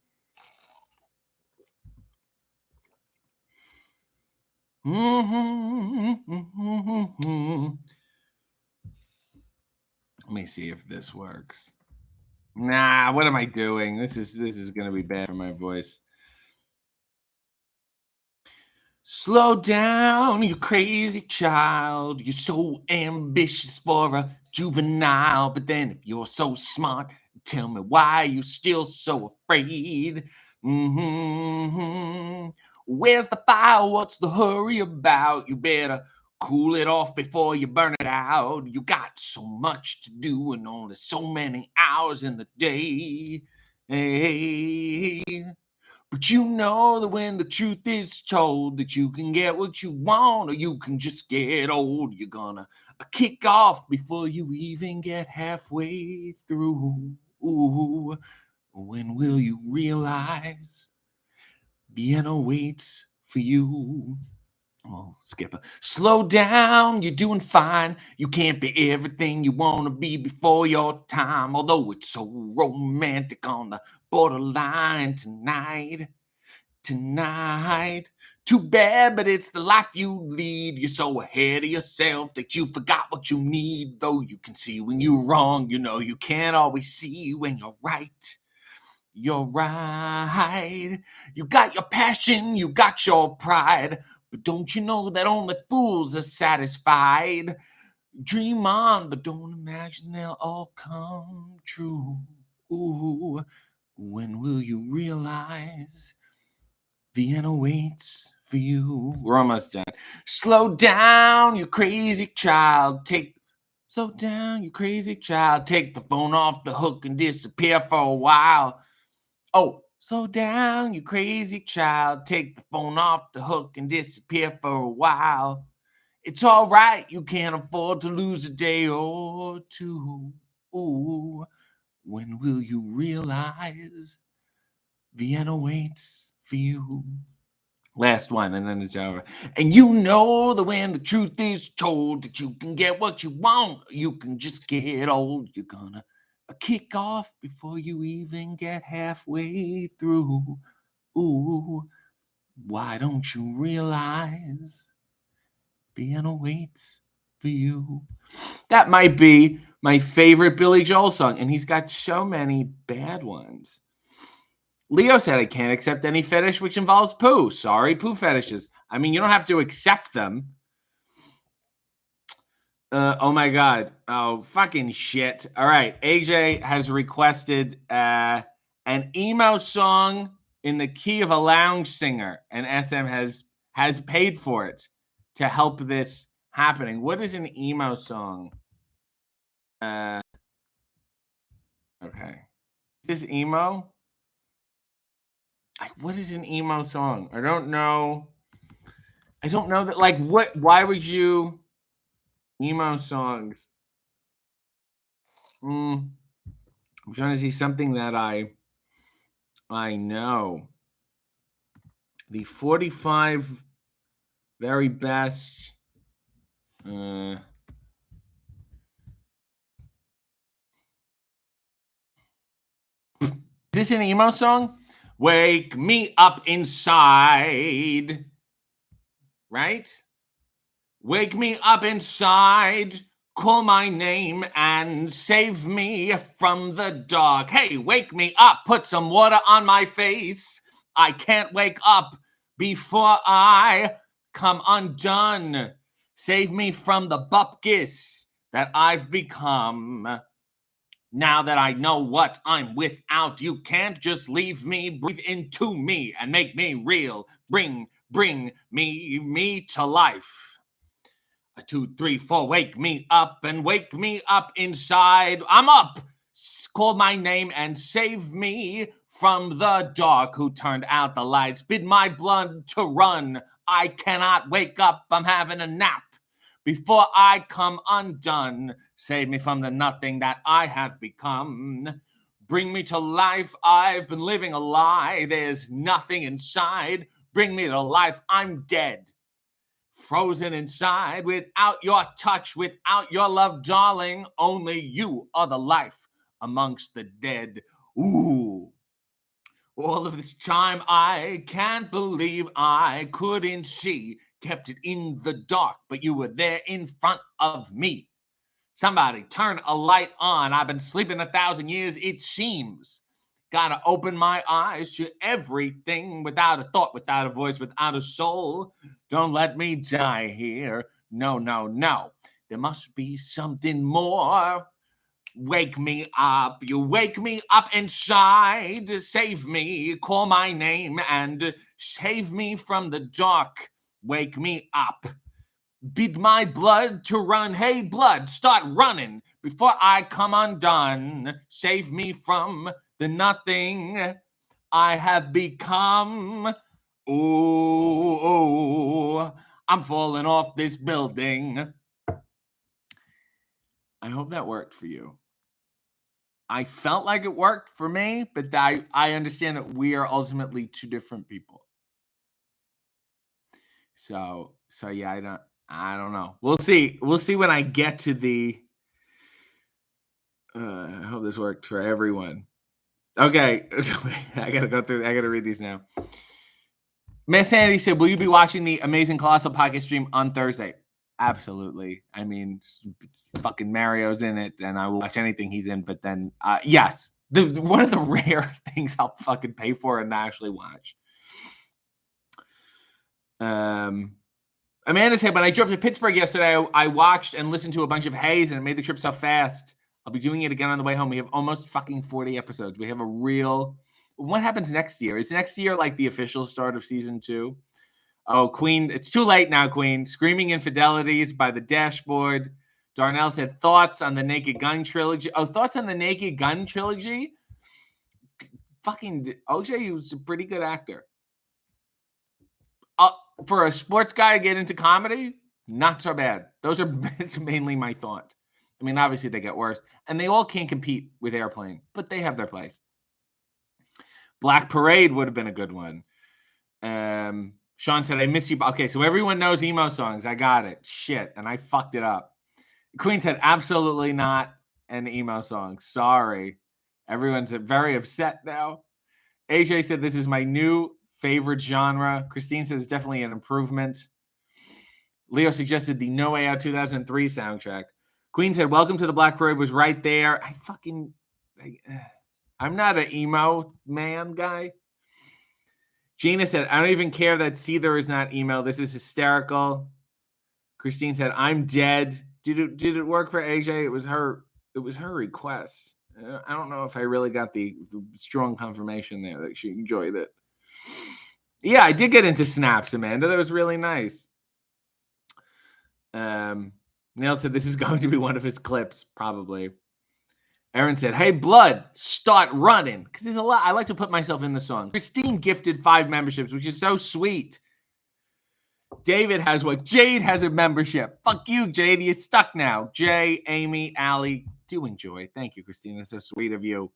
me see if this works. Nah, what am I doing? This is gonna be bad for my voice. Slow down, you crazy child. You're so ambitious for a juvenile. But then if you're so smart, tell me why you're still so afraid. Where's the fire? What's the hurry about? You better cool it off before you burn it out. You got so much to do and only so many hours in the day. Hey. But you know that when the truth is told, that you can get what you want or you can just get old. You're gonna kick off before you even get halfway through. Ooh, when will you realize Vienna waits for you? Oh, Skipper, slow down, you're doing fine. You can't be everything you want to be before your time. Although it's so romantic on the borderline tonight. Too bad, but it's the life you lead. You're so ahead of yourself that you forgot what you need. Though you can see when you're wrong, you know you can't always see when you're right. You're right. You got your passion, you got your pride. But don't you know that only fools are satisfied? Dream on, but don't imagine they'll all come true. Ooh, when will you realize Vienna waits for you? We're almost done. Slow down, you crazy child. Slow down, you crazy child. Take the phone off the hook and disappear for a while. Oh, slow down, you crazy child. Take the phone off the hook and disappear for a while. It's all right, you can't afford to lose a day or two. Ooh, when will you realize Vienna waits for you? Last one, and then it's over. And you know that when the truth is told, that you can get what you want, you can just get old. You're gonna kick off before you even get halfway through. Ooh, why don't you realize Vienna waits for you? That might be my favorite Billy Joel song, and he's got so many bad ones. Leo said, I can't accept any fetish which involves poo. Sorry, poo fetishes. I mean, you don't have to accept them. Oh my God. Oh, fucking shit. All right. AJ has requested an emo song in the key of a lounge singer, and SM has paid for it to help this happening. What is an emo song? Okay. Is this emo? What is an emo song? I don't know. I don't know that. Like, what? Why would you emo songs? I'm trying to see something that I know. The 45 very best. Is this an emo song? Wake me up inside. Right? Wake me up inside. Call my name and save me from the dark. Hey, wake me up. Put some water on my face. I can't wake up before I come undone. Save me from the bupkis that I've become. Now that I know what I'm without, you can't just leave me. Breathe into me and make me real. Bring me to life. 1, 2, 3, 4, wake me up and wake me up inside. I'm up. Call my name and save me from the dark who turned out the lights. Bid my blood to run. I cannot wake up. I'm having a nap. Before I come undone, save me from the nothing that I have become. Bring me to life. I've been living a lie. There's nothing inside. Bring me to life. I'm dead. Frozen inside, without your touch, without your love, darling. Only you are the life amongst the dead. Ooh. All of this time, I can't believe I couldn't see. Kept it in the dark, but you were there in front of me. Somebody turn a light on. I've been sleeping 1,000 years, it seems. Gotta open my eyes to everything without a thought, without a voice, without a soul. Don't let me die here. No, no, no. There must be something more. Wake me up. You wake me up inside. Save me. Call my name and save me from the dark. Wake me up. Bid my blood to run. Hey, blood, start running before I come undone. Save me from the nothing I have become. Oh, I'm falling off this building. I hope that worked for you. I felt like it worked for me, but I understand that we are ultimately two different people. So yeah, I don't know. We'll see. We'll see when I get to the. I hope this worked for everyone. Okay, I gotta go through. I gotta read these now. Miss Sandy said, "Will you be watching the Amazing Colossal Podcast stream on Thursday?" Absolutely. I mean, fucking Mario's in it, and I will watch anything he's in. But then, yes, one of the rare things I'll fucking pay for and actually watch. Amanda said, when I drove to Pittsburgh yesterday, I watched and listened to a bunch of Hayes, and it made the trip so fast. I'll be doing it again on the way home. We have almost fucking 40 episodes. We have a real... What happens next year? Is next year like the official start of season 2? Oh, Queen, it's too late now, Queen. Screaming Infidelities by the Dashboard. Darnell said, thoughts on the Naked Gun trilogy. Oh, thoughts on the Naked Gun trilogy? Fucking OJ was a pretty good actor. For a sports guy to get into comedy, not so bad. It's mainly my thought. I mean, obviously they get worse. And they all can't compete with Airplane, but they have their place. Black Parade would have been a good one. Sean said, I miss you. Okay, so everyone knows emo songs. I got it. Shit. And I fucked it up. Queen said, absolutely not an emo song. Sorry. Everyone's very upset now. AJ said, this is my new favorite genre. Christine says, definitely an improvement. Leo suggested the No Way Out 2003 soundtrack. Queen said, welcome to the Black Parade was right there. I'm not an emo man guy. Gina said, I don't even care that Seether is not emo. This is hysterical. Christine said, I'm dead. Did it work for AJ? It was her request. I don't know if I really got the strong confirmation there that she enjoyed it. Yeah, I did get into snaps, Amanda. That was really nice. Neil said this is going to be one of his clips, probably. Aaron said, hey, blood, start running. Because there's a lot. I like to put myself in the song. Christine gifted 5 memberships, which is so sweet. David has one. Jade has a membership. Fuck you, Jade. You're stuck now. Jay, Amy, Allie, do enjoy. Thank you, Christine. That's so sweet of you.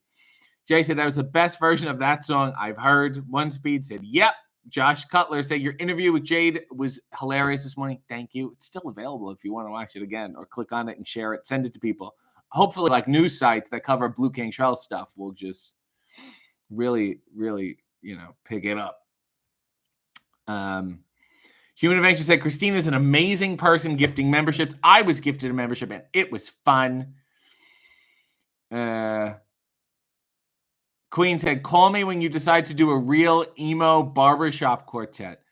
Jay said that was the best version of that song I've heard. One Speed said, yep. Josh Cutler said your interview with Jade was hilarious this morning. Thank you. It's still available if you want to watch it again or click on it and share it. Send it to people. Hopefully, like news sites that cover Blue Cantrell stuff will just really, really, pick it up. Human Adventure said, Christine is an amazing person gifting memberships. I was gifted a membership and it was fun. Queen said, call me when you decide to do a real emo barbershop quartet.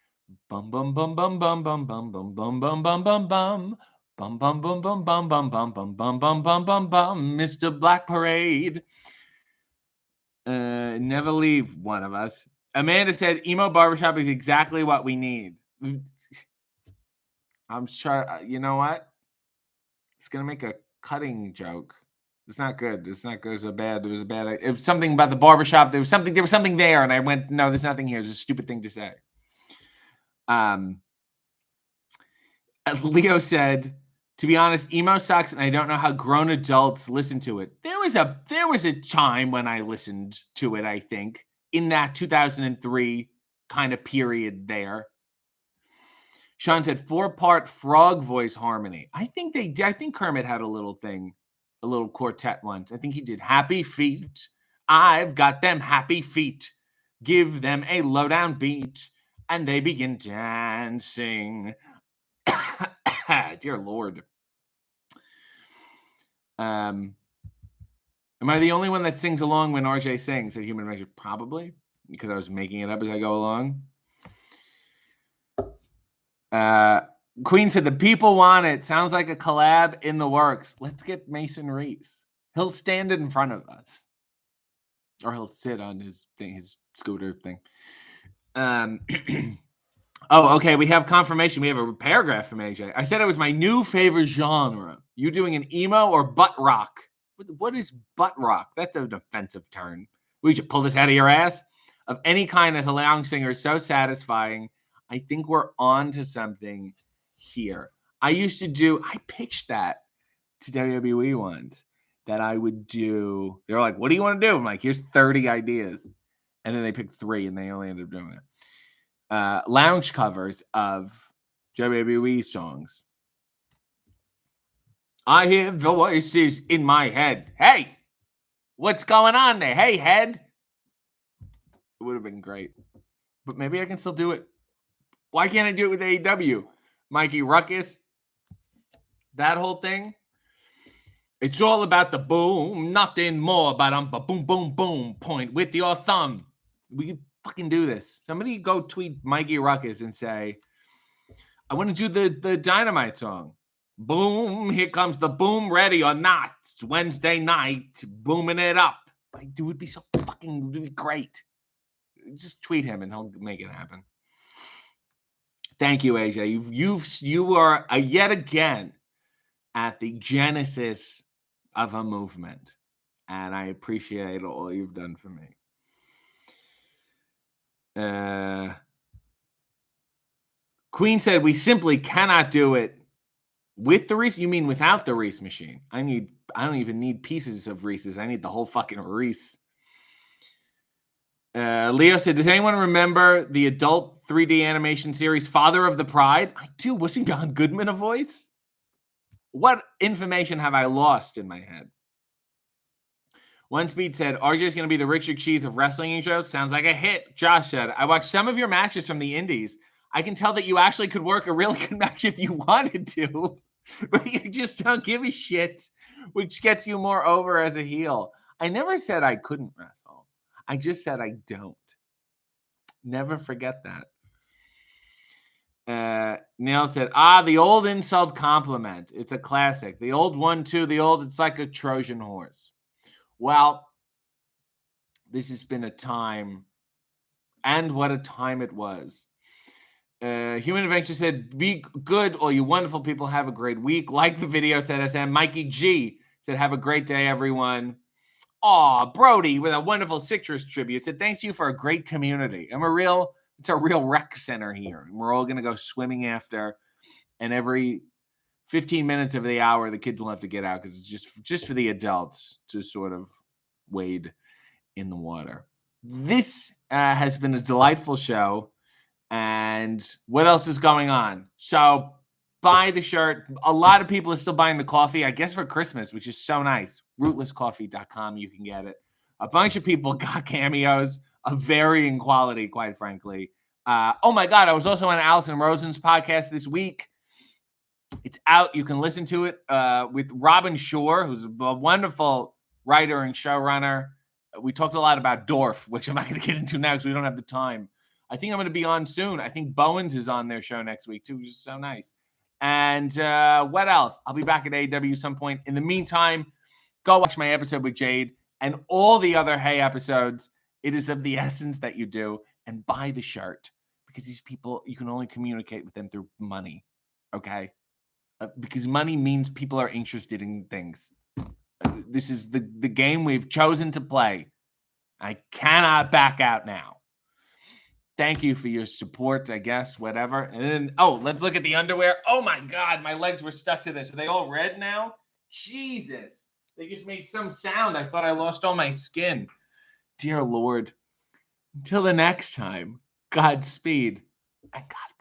Bum, bum, bum, bum, bum, bum, bum, bum, bum, bum, bum, bum, bum. Bum, bum, bum, bum, bum, bum, bum, bum, bum, bum, bum, bum, bum. Mr. Black Parade. Never leave one of us. Amanda said, emo barbershop is exactly what we need. I'm sure. You know what? It's gonna make a cutting joke. It's not good. It's not good. It was a bad. It was a bad. It was something about the barbershop. There was something. There was something there, and I went, no, there's nothing here. It's a stupid thing to say. Leo said, to be honest, emo sucks, and I don't know how grown adults listen to it. There was a time when I listened to it, I think, in that 2003 kind of period there. Sean said 4-part frog voice harmony. I think Kermit had a little thing, a little quartet once. I think he did happy feet. I've got them happy feet. Give them a lowdown beat, and they begin dancing. Dear Lord. Am I the only one that sings along when RJ sings at Human Adventure? Probably, because I was making it up as I go along. Queen said the people want it. Sounds like a collab in the works. Let's get Mason Reese. He'll stand in front of us, or he'll sit on his thing, his scooter thing. Oh, okay. We have confirmation. We have a paragraph from AJ. I said it was my new favorite genre. You doing an emo or butt rock? What is butt rock? That's an offensive term. We should pull this out of your ass. Of any kind as a lounge singer is so satisfying. I think we're on to something here. I pitched that to WWE once, that I would do. They're like, what do you want to do? I'm like, here's 30 ideas. And then they picked 3 and they only ended up doing it. Lounge covers of WWE songs. I hear voices in my head. Hey, what's going on there? Hey, head. It would have been great. But maybe I can still do it. Why can't I do it with AEW? Mikey Ruckus. That whole thing. It's all about the boom. Nothing more but a boom, boom, boom. Point with your thumb. We can fucking do this. Somebody go tweet Mikey Ruckus and say, I want to do the Dynamite song. Boom, here comes the boom, ready or not. It's Wednesday night, booming it up. Like, dude, it would be so fucking, it would be great. Just tweet him and he'll make it happen. Thank you, AJ. You are yet again at the genesis of a movement, and I appreciate all you've done for me. Queen said we simply cannot do it with the Reese. You mean without the Reese machine? I don't even need pieces of Reese's. I need the whole fucking Reese. Leo said, does anyone remember the adult 3D animation series Father of the Pride? I do. Wasn't John Goodman a voice? What information have I lost in my head? One Speed said, RJ's going to be the Richard Cheese of wrestling intros. Sounds like a hit. Josh said, I watched some of your matches from the indies. I can tell that you actually could work a really good match if you wanted to, but you just don't give a shit, which gets you more over as a heel. I never said I couldn't wrestle. I just said I don't. Never forget that. Neil said, the old insult compliment. It's a classic. The old one, too. It's like a Trojan horse. Well, this has been a time, and what a time it was. Human Adventure said, be good, all you wonderful people. Have a great week. Like the video, said SM. Mikey G said, have a great day, everyone. Aw, Brody with a wonderful citrus tribute said, thanks you for a great community. It's a real rec center here. We're all going to go swimming after, and every 15 minutes of the hour, the kids will have to get out because it's just for the adults to sort of wade in the water. This has been a delightful show. And what else is going on? So buy the shirt. A lot of people are still buying the coffee, I guess, for Christmas, which is so nice. Rootlesscoffee.com. You can get it. A bunch of people got cameos of varying quality, quite frankly. Oh, my God. I was also on Allison Rosen's podcast this week. It's out. You can listen to it with Robin Shore, who's a wonderful writer and showrunner. We talked a lot about Dorf, which I'm not going to get into now because we don't have the time. I think I'm going to be on soon. I think Bowens is on their show next week, too, which is so nice. And what else? I'll be back at AEW some point. In the meantime, go watch my episode with Jade and all the other Hey episodes. It is of the essence that you do. And buy the shirt because these people, you can only communicate with them through money. okay? Because money means people are interested in things. This is the game we've chosen to play. I cannot back out now. Thank you for your support, I guess, whatever. And then, let's look at the underwear. Oh my God, my legs were stuck to this. Are they all red now? Jesus. They just made some sound. I thought I lost all my skin. Dear Lord. Until the next time, Godspeed and God